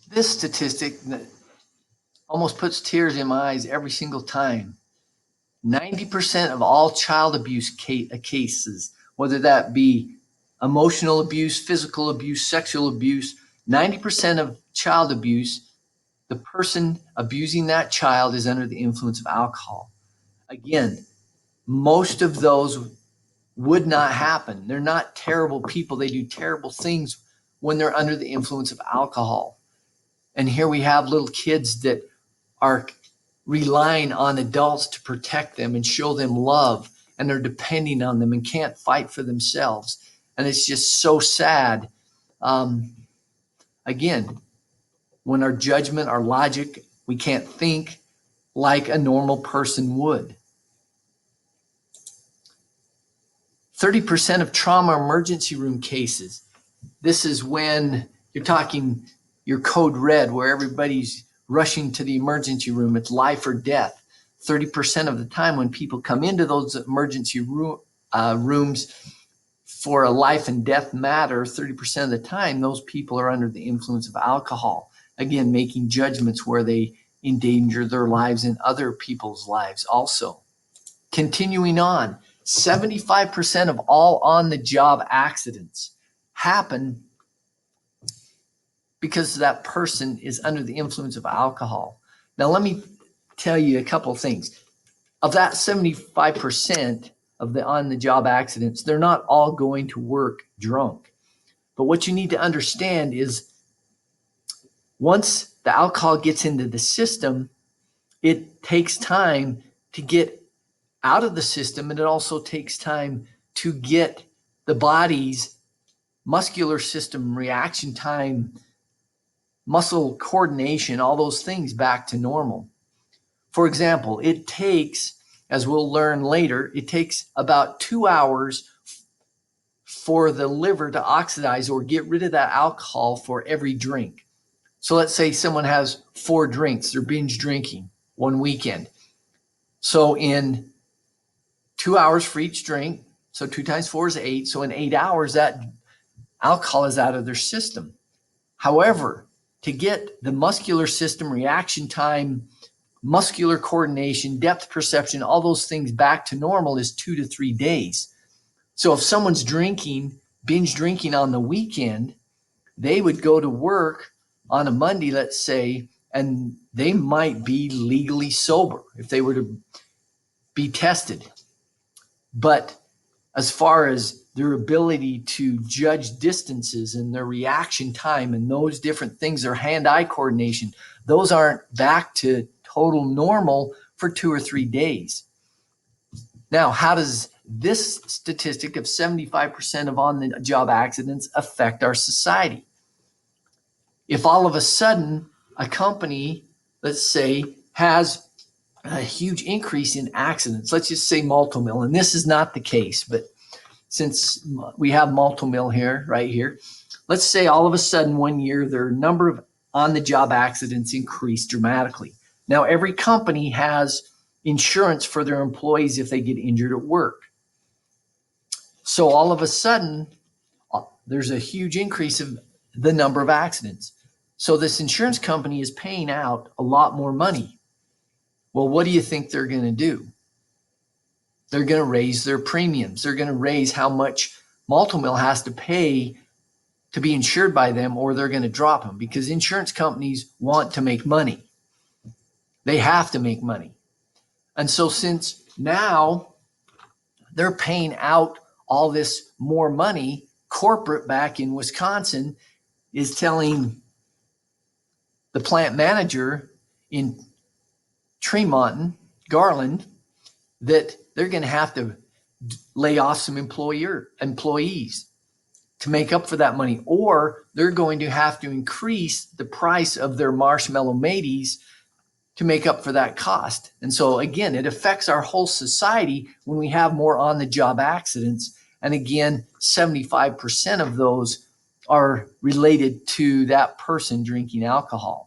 This statistic that almost puts tears in my eyes every single time. 90% of all child abuse cases, whether that be emotional abuse, physical abuse, sexual abuse, 90% of child abuse, the person abusing that child is under the influence of alcohol. Again, most of those would not happen. They're not terrible people. They do terrible things when they're under the influence of alcohol. And here we have little kids that are relying on adults to protect them and show them love, and they're depending on them and can't fight for themselves. And it's just so sad. Again, when our judgment, our logic, we can't think like a normal person would. 30% of trauma emergency room cases. This is when you're talking your code red, where everybody's rushing to the emergency room. It's life or death. 30% of the time when people come into those emergency rooms for a life and death matter, 30% of the time, those people are under the influence of alcohol. Again, making judgments where they endanger their lives and other people's lives also. Continuing on, 75% of all on-the-job accidents happen because that person is under the influence of alcohol. Now, let me tell you a couple of things. Of that 75% of the on-the-job accidents, they're not all going to work drunk. But what you need to understand is once the alcohol gets into the system, it takes time to get out of the system, and it also takes time to get the body's muscular system reaction time, muscle coordination, all those things back to normal. For example, it takes, as we'll learn later, it takes about 2 hours for the liver to oxidize or get rid of that alcohol for every drink. So let's say someone has 4 drinks, they're binge drinking one weekend. So in 2 hours for each drink, so 2 times 4 is 8. So in 8 hours, that alcohol is out of their system. However, to get the muscular system reaction time, muscular coordination, depth perception, all those things back to normal is 2 to 3 days. So if someone's drinking, binge drinking on the weekend, they would go to work on a Monday, let's say, and they might be legally sober if they were to be tested. But as far as their ability to judge distances and their reaction time and those different things, their hand-eye coordination, those aren't back to total normal for 2 or 3 days. Now, how does this statistic of 75% of on-the-job accidents affect our society? If all of a sudden a company, let's say, has a huge increase in accidents, let's just say Multimill, and this is not the case, but since we have Multimill here, right here, let's say all of a sudden one year their number of on-the-job accidents increased dramatically. Now, every company has insurance for their employees if they get injured at work. So all of a sudden, there's a huge increase of the number of accidents. So this insurance company is paying out a lot more money. Well, what do you think they're going to do? They're going to raise their premiums. They're going to raise how much Multimill has to pay to be insured by them, or they're going to drop them, because insurance companies want to make money. They have to make money. And so since now they're paying out all this more money, corporate back in Wisconsin is telling the plant manager in Tremont, Garland, that they're going to have to lay off some employees to make up for that money, or they're going to have to increase the price of their marshmallow mateys to make up for that cost. And so again, it affects our whole society when we have more on-the-job accidents. And again, 75% of those are related to that person drinking alcohol.